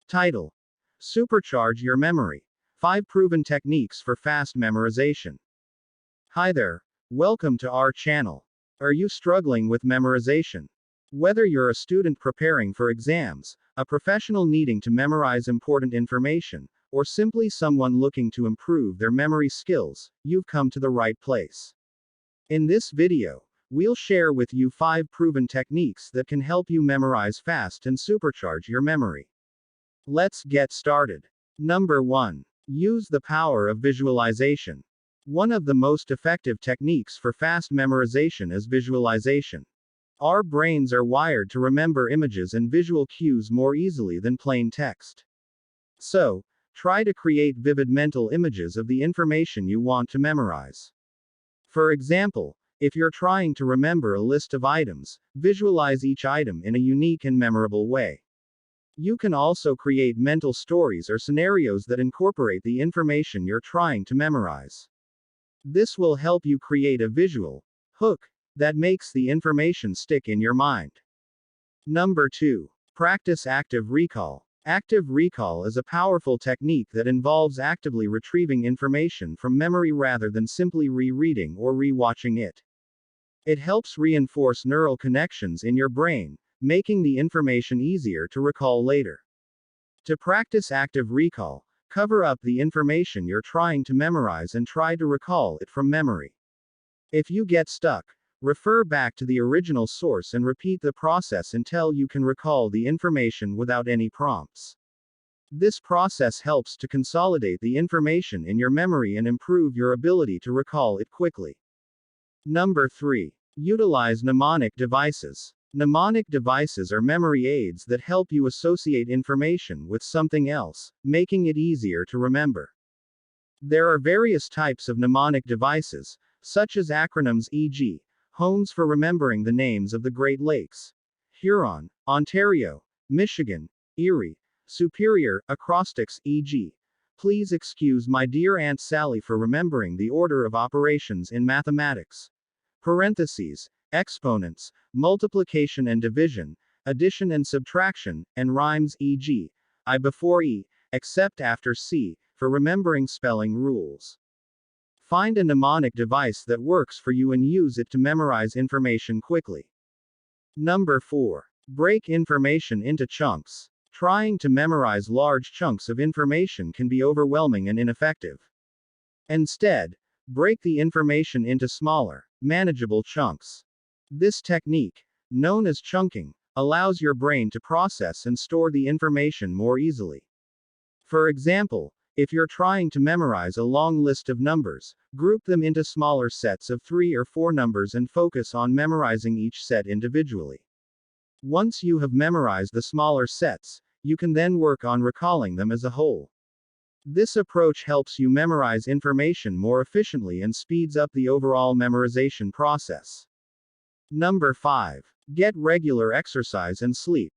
Title: Supercharge Your Memory. 5 Proven Techniques for Fast Memorization. Hi there. Welcome to our channel. Are you struggling with memorization? Whether you're a student preparing for exams, a professional needing to memorize important information, or simply someone looking to improve their memory skills, you've come to the right place. In this video, we'll share with you 5 proven techniques that can help you memorize fast and supercharge your memory. Let's get started. Number 1. Use the power of visualization. One of the most effective techniques for fast memorization is visualization. Our brains are wired to remember images and visual cues more easily than plain text. So, try to create vivid mental images of the information you want to memorize. For example, if you're trying to remember a list of items, visualize each item in a unique and memorable way. You can also create mental stories or scenarios that incorporate the information you're trying to memorize. This will help you create a visual hook that makes the information stick in your mind. Number 2. Practice active recall. Active recall is a powerful technique that involves actively retrieving information from memory rather than simply rereading or rewatching it. It helps reinforce neural connections in your brain, making the information easier to recall later. To practice active recall, cover up the information you're trying to memorize and try to recall it from memory. If you get stuck, refer back to the original source and repeat the process until you can recall the information without any prompts. This process helps to consolidate the information in your memory and improve your ability to recall it quickly. Number 3. Utilize mnemonic devices. Mnemonic devices are memory aids that help you associate information with something else, making it easier to remember. There are various types of mnemonic devices, such as acronyms, e.g., HOMES for remembering the names of the Great Lakes, Huron, Ontario, Michigan, Erie, Superior, acrostics, e.g., please excuse my dear Aunt Sally for remembering the order of operations in mathematics. Parentheses, exponents, multiplication and division, addition and subtraction, and rhymes, e.g., I before E, except after C, for remembering spelling rules. Find a mnemonic device that works for you and use it to memorize information quickly. Number 4. Break information into chunks. Trying to memorize large chunks of information can be overwhelming and ineffective. Instead, break the information into smaller, manageable chunks. This technique, known as chunking, allows your brain to process and store the information more easily. For example, if you're trying to memorize a long list of numbers, group them into smaller sets of 3 or 4 numbers and focus on memorizing each set individually. Once you have memorized the smaller sets, you can then work on recalling them as a whole. This approach helps you memorize information more efficiently and speeds up the overall memorization process. Number 5. Get regular exercise and sleep.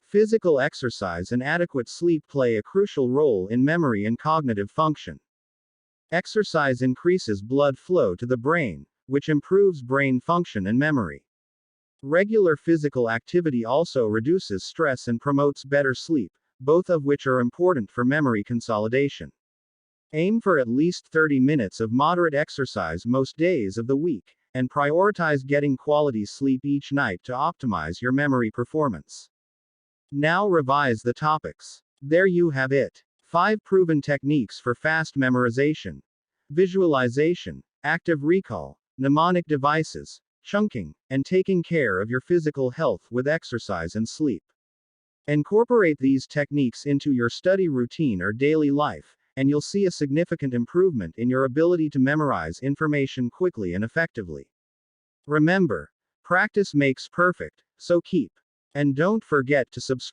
Physical exercise and adequate sleep play a crucial role in memory and cognitive function. Exercise increases blood flow to the brain, which improves brain function and memory. Regular physical activity also reduces stress and promotes better sleep, both of which are important for memory consolidation. Aim for at least 30 minutes of moderate exercise most days of the week, and prioritize getting quality sleep each night to optimize your memory performance. Now revise the topics. There you have it. 5 proven techniques for fast memorization: visualization, active recall, mnemonic devices, chunking, and taking care of your physical health with exercise and sleep. Incorporate these techniques into your study routine or daily life, and you'll see a significant improvement in your ability to memorize information quickly and effectively. Remember, practice makes perfect, so keep. And don't forget to subscribe.